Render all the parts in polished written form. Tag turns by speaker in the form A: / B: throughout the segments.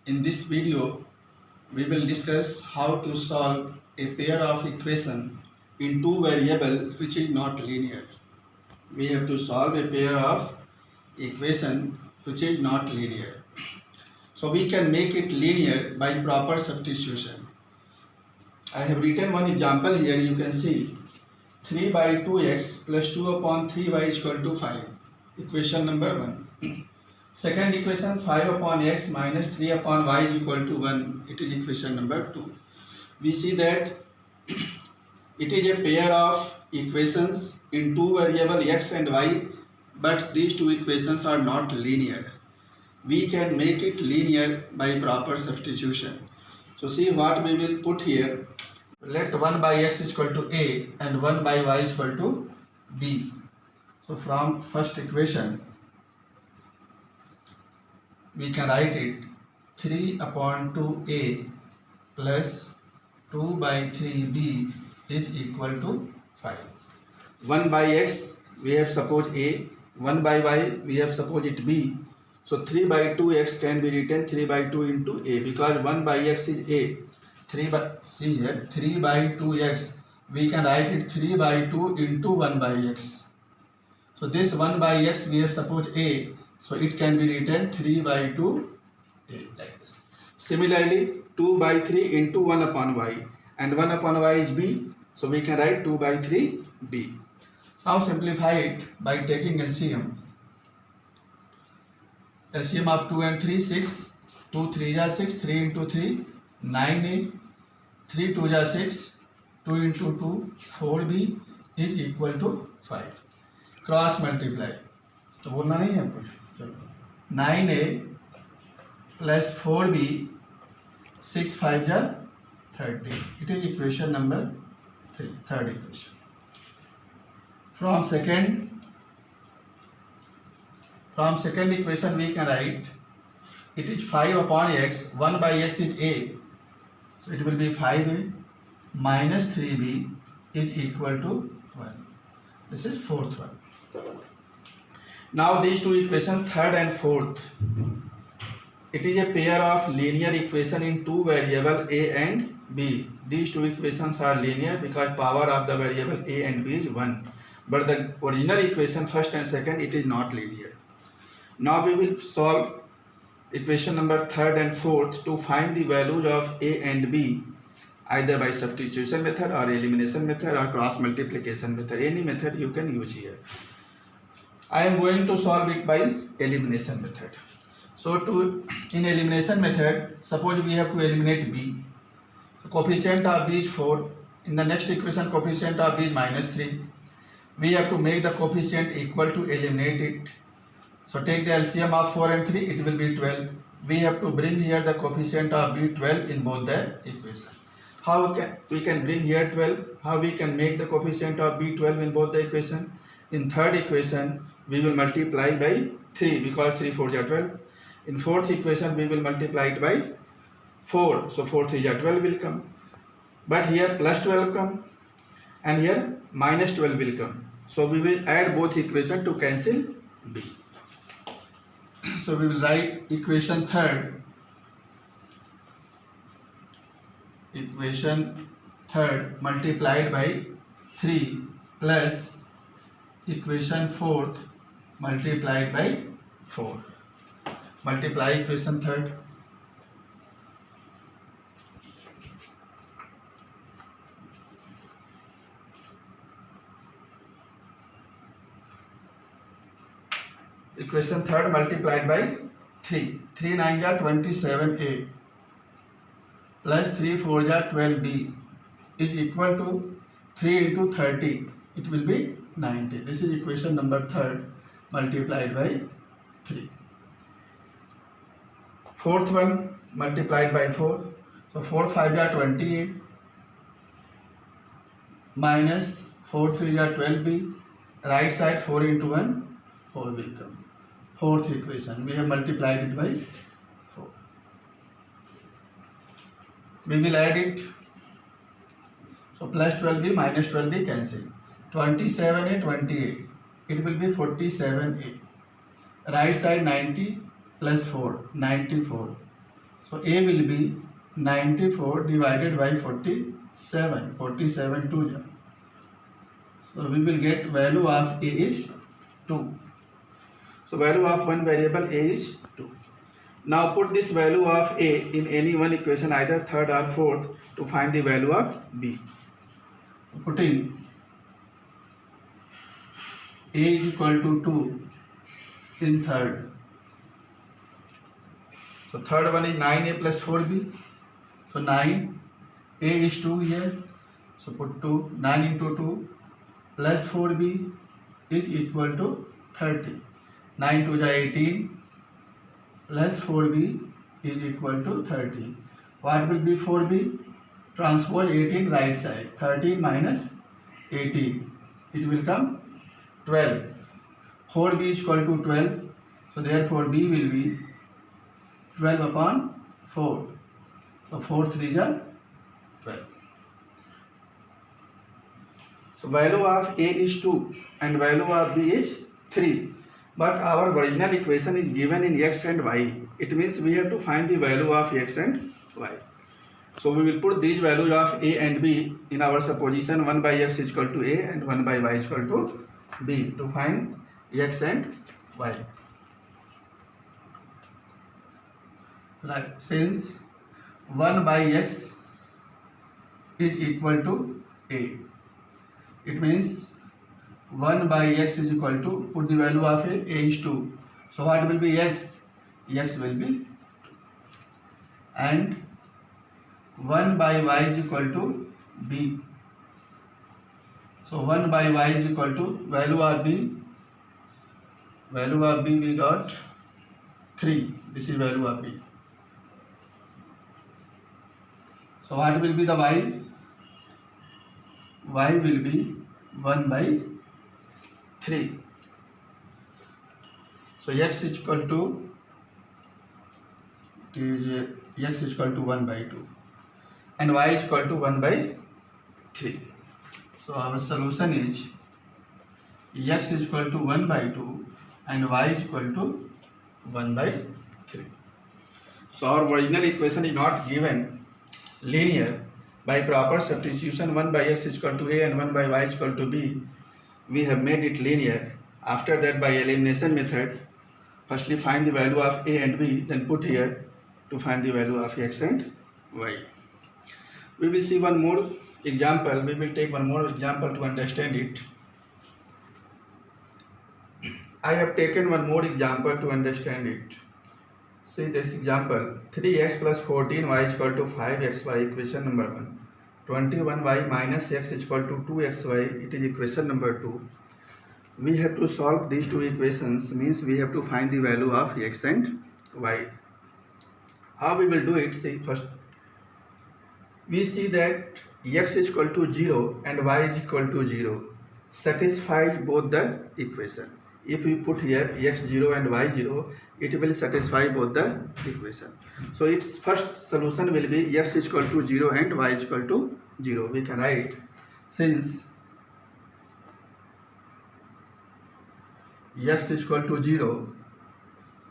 A: In this video, we will discuss how to solve a pair of equation in two variable which is not linear. We have to solve a pair of equation which is not linear. So we can make it linear by proper substitution. I have written one example here. You can see 3 by 2x plus 2 upon 3y is equal to 5. Equation number 1. Second equation 5 upon x minus 3 upon y is equal to 1. It is equation number 2. We see that it is a pair of equations in two variable x and y, but these two equations are not linear. We can make it linear by proper substitution. So see what we will put here. Let 1 by x is equal to a and 1 by y is equal to b. So from first equation we can write it 3 upon 2a plus 2 by 3b is equal to 5. 1 by x we have supposed a, 1 by y we have supposed it b. So 3 by 2x can be written 3 by 2 into a, because 1 by x is a. 3 by, see here, 3 by 2x, we can write it 3 by 2 into 1 by x. So this 1 by x we have supposed a, so it can be written 3 by 2 a, like this. Similarly 2 by 3 into 1 upon y, and 1 upon y is b, so we can write 2 by 3 b. Now simplify it by taking LCM. LCM of 2 and 3, 6. 2 3 are 6, 3 into 3, 9a. 3 2 are 6, 2 into 2, 4b is equal to 5. Cross multiply तो बोलना नहीं है कुछ. चलो 9a plus 4b 6 5 जा 30. It is equation number 3, third equation. From second equation we can write it is 5 upon x. 1 by x is a, so it will be 5a minus 3b is equal to 1. This is fourth one. Now these two equations, third and fourth, it is a pair of linear equation in two variable a and b. These two equations are linear because power of the variable a and b is 1. But the original equation first and second, it is not linear. Now we will solve equation number third and fourth to find the values of a and b, either by substitution method or elimination method or cross multiplication method. Any method you can use here. I am going to solve it by elimination method. So in elimination method, suppose we have to eliminate b. The coefficient of b is 4. In the next equation, coefficient of b is minus 3. We have to make the coefficient equal to eliminate it. So take the LCM of 4 and 3, it will be 12. We have to bring here the coefficient of b 12 in both the equation. How we can bring here 12? How we can make the coefficient of b 12 in both the equation? In third equation, we will multiply by 3 because 3 4 are 12. In fourth equation, we will multiply it by 4. So 4 3 are 12 will come. But here plus 12 come and here minus 12 will come. So we will add both equations to cancel b. So we will write equation third multiplied by 3 plus equation fourth multiplied by 4. Multiply equation third. Equation third multiplied by 3. 3 9 are 27a plus 3 4 are 12b is equal to 3 into 30. It will be 90. This is equation number third multiplied by 3. Fourth one multiplied by 4. So 4 5 are 28 minus 4 3 are 12b. Right side 4 into 1, 4 will come. Fourth equation we have multiplied it by 4. We will add it. So plus 12b minus 12b cancel. 27a 28. It will be 47a. Right side 90 plus 4, 94. So A will be 94 divided by 47. 47 2. So we will get value of A is 2. So value of one variable A is 2. Now put this value of A in any one equation, either third or fourth, to find the value of B. Putting A is equal to 2 in third. So third one is 9A plus 4B. So 9, A is 2 here. So put 2, 9 into 2 plus 4B is equal to 30. 9 to the 18 plus 4B is equal to 30. What will be 4B? Transpose 18 right side. 13 minus 18. It will come 12. 4B is equal to 12. So therefore B will be 12 upon 4. So 4 3 are 12. So value of A is 2 and value of B is 3. But our original equation is given in x and y. It means we have to find the value of x and y. So we will put these values of A and B in our supposition. 1 by x is equal to A and 1 by y is equal to B to find x and y. Right. Since 1 by x is equal to A, it means 1 by x is equal to, put the value of A is 2. So what will be x? X will be 2. And 1 by y is equal to B. So 1 by y is equal to value of B. Value of B we got 3. This is value of B. So what will be the y? Y will be 1 by 3. So x is equal to, x is equal to 1 by 2 and y is equal to 1 by 3. So our solution is x is equal to 1 by 2 and y is equal to 1 by 3. So our original equation is not given linear. By proper substitution, 1 by x is equal to A and 1 by y is equal to B, we have made it linear. After that, by elimination method, firstly find the value of A and B, then put here to find the value of x and y. We will see one more example. We will take one more example to understand it. I have taken one more example to understand it. See this example. 3x plus 14y is equal to 5xy, equation number 1. 21y minus x is equal to 2xy, it is equation number 2. We have to solve these two equations, means we have to find the value of x and y. How we will do it? See, first we see that x is equal to 0 and y is equal to 0 satisfies both the equation. If we put here x0 and y0, it will satisfy both the equation. So its first solution will be x is equal to 0 and y is equal to 0. We can write, since x is equal to 0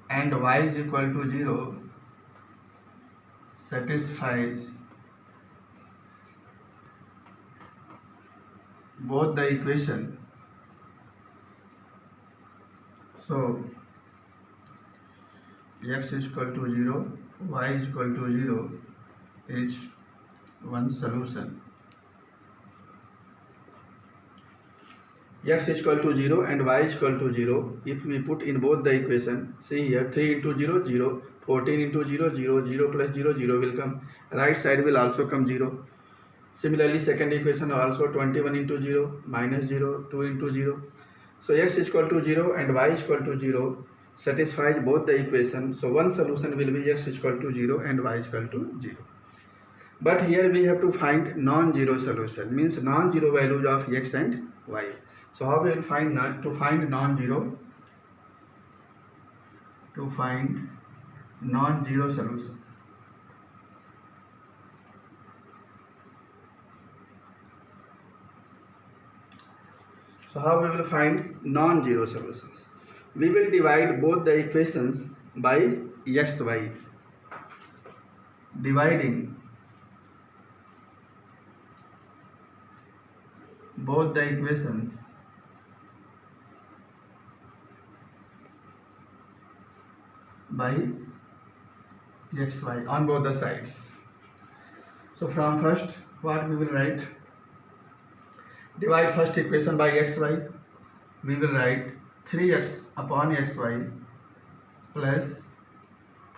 A: and y is equal to 0 satisfies both the equation. So x is equal to 0, y is equal to 0 is one solution. X is equal to 0 and y is equal to 0. If we put in both the equation, see here 3 into 0, 0, 14 into 0, 0, 0 plus 0, 0 will come. Right side will also come 0. Similarly, second equation also 21 into 0, minus 0, 2 into 0. So x is equal to 0 and y is equal to 0 satisfies both the equation. So one solution will be x is equal to 0 and y is equal to 0. But here we have to find non-zero solution, means non-zero values of x and y. So how we will find non-zero? To find non-zero solution. So how we will find non-zero solutions? We will divide both the equations by xy. dividing both the equations by xy on both the sides. So from first, what we will write? Divide first equation by xy. We will write 3x upon xy plus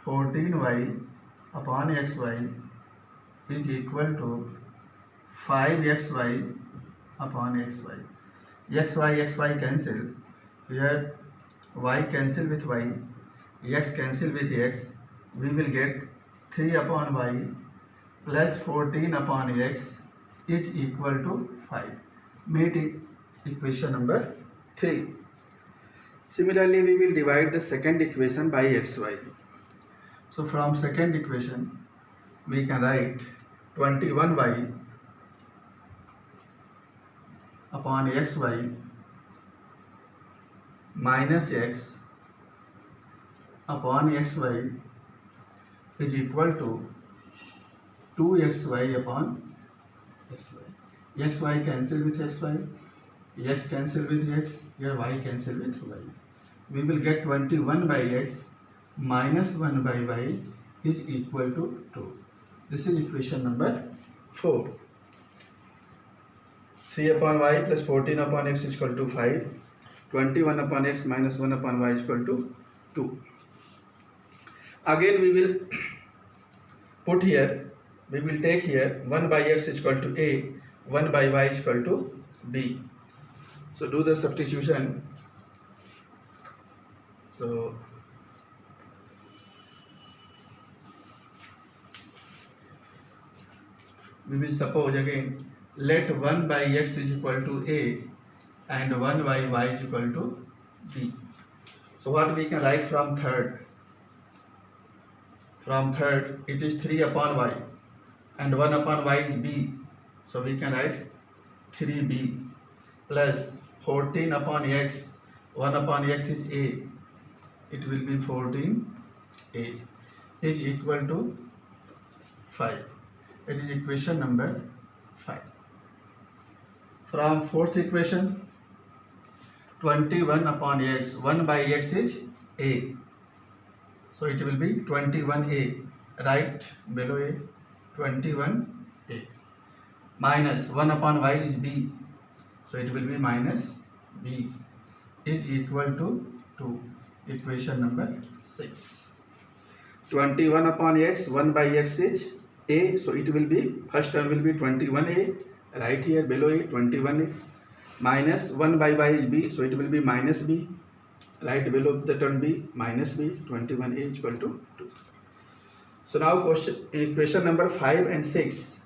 A: 14y upon xy is equal to 5xy upon xy. Xy cancel. Here y cancel with y, x cancel with x. We will get 3 upon y plus 14 upon x is equal to 5. Meet equation number 3. Similarly, we will divide the second equation by xy. So from second equation, we can write 21y upon xy minus x upon xy is equal to 2xy upon xy. Xy cancel with xy, x cancel with x, here y cancel with y. We will get 21 by x minus 1 by y is equal to 2. This is equation number 4. 3 upon y plus 14 upon x is equal to 5. 21 upon x minus 1 upon y is equal to 2. Again we will put here, we will take here 1 by x is equal to a, 1 by y is equal to b. So do the substitution. So we will suppose again, let 1 by x is equal to a and 1 by y is equal to b. So what we can write from third? From third, it is 3 upon y and 1 upon y is b. So we can write 3b plus 14 upon x, 1 upon x is a, it will be 14a is equal to 5. It is equation number 5. From fourth equation, 21 upon x, 1 by x is a. So it will be 21a, right below a, 21a. Minus 1 upon y is b. So it will be minus b is equal to 2. Equation number 6. 21 upon x, 1 by x is a. So it will be, first term will be 21a, right here below a, 21a. Minus 1 by y is b. So it will be minus b, right below the term b, minus b, 21a is equal to 2. So now equation number 5 and 6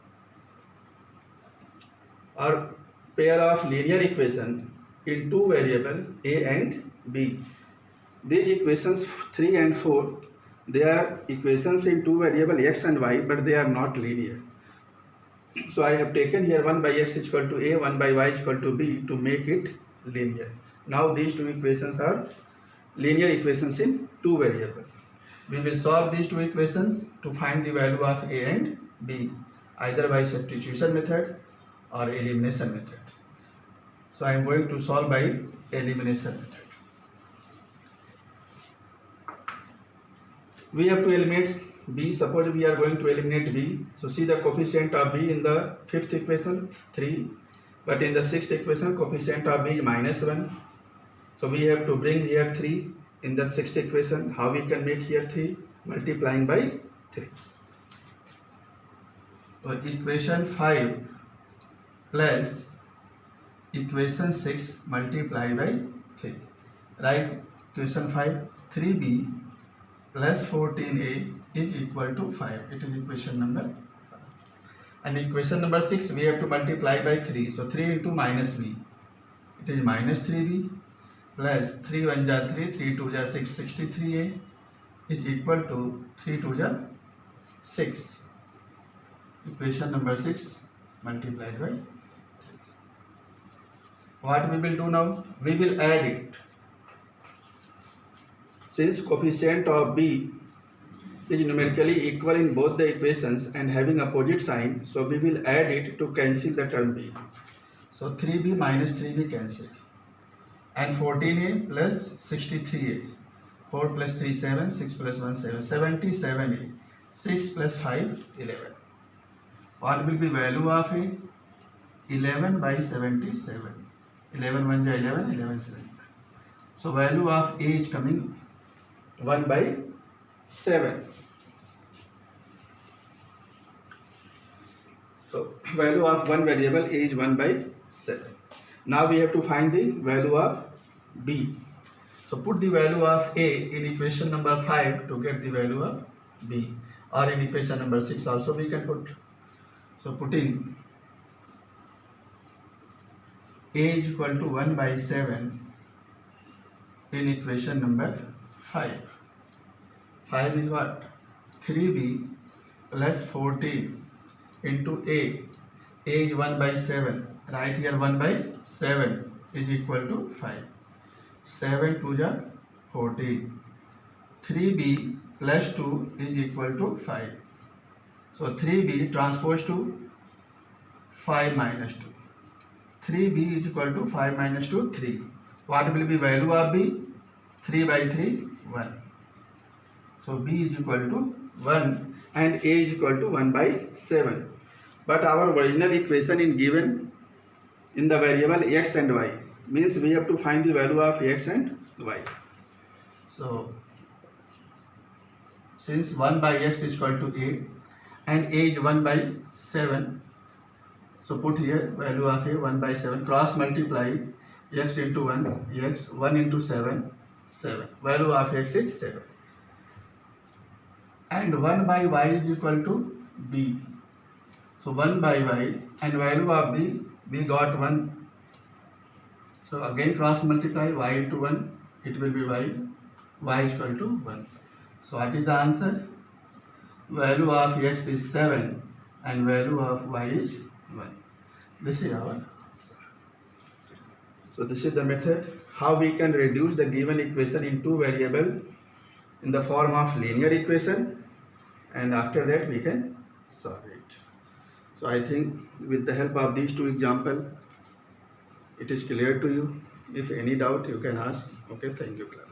A: are pair of linear equation in two variable a and b. These equations 3 and 4, they are equations in two variable x and y, but they are not linear. So I have taken here 1 by x is equal to a, 1 by y is equal to b to make it linear. Now these two equations are linear equations in two variable. We will solve these two equations to find the value of a and b, either by substitution method or elimination method. So I am going to solve by elimination method. We have to eliminate b. Suppose we are going to eliminate b. So see the coefficient of b in the fifth equation 3, but in the sixth equation coefficient of b is minus 1. So we have to bring here 3 in the sixth equation. How we can make here 3? Multiplying by 3. So equation 5 plus equation 6 multiply by 3. Write equation 5, 3b plus 14a is equal to 5. It is equation number 5. And equation number 6 we have to multiply by 3. So 3 into minus b. It is minus 3b plus 3 1 ja 3, 3 2 ja 6, 63a is equal to 3 2 ja 6. Equation number 6 multiplied by 3. What we will do now? We will add it. Since coefficient of b is numerically equal in both the equations and having opposite sign, so we will add it to cancel the term b. So 3b minus 3b cancel, and 14a plus 63a, 4 plus 3 7, 6 plus 1 7, 77a, 6 plus 5 11. What will be value of a? 11 by 77. 11 1 is 11, 11 7. So value of a is coming 1 by 7. So value of one variable a is 1 by 7. Now we have to find the value of b. So put the value of a in equation number 5 to get the value of b, or in equation number 6 also we can put. So putting a is equal to 1 by 7 in equation number 5. 5 is what? 3b plus 14 into a. A is 1 by 7. Right here 1 by 7 is equal to 5. 7 to the 14. 3b plus 2 is equal to 5. So 3b transpose to 5 minus 2. 3b is equal to 5 minus 2, 3. What will be value of b? 3 by 3, 1. So b is equal to 1 and a is equal to 1 by 7. But our original equation is given in the variable x and y. Means we have to find the value of x and y. So since 1 by x is equal to a and a is 1 by 7, so put here value of a 1 by 7, cross multiply x into 1, x 1 into 7, 7. Value of x is 7. And 1 by y is equal to b. So 1 by y and value of b, we got 1. So again cross multiply y into 1, it will be y is equal to 1. So what is the answer? Value of x is 7 and value of y is 1. This is our answer. So this is the method how we can reduce the given equation in two variable in the form of linear equation, and after that we can solve it. So I think with the help of these two examples, it is clear to you. If any doubt, you can ask. Okay, thank you, class.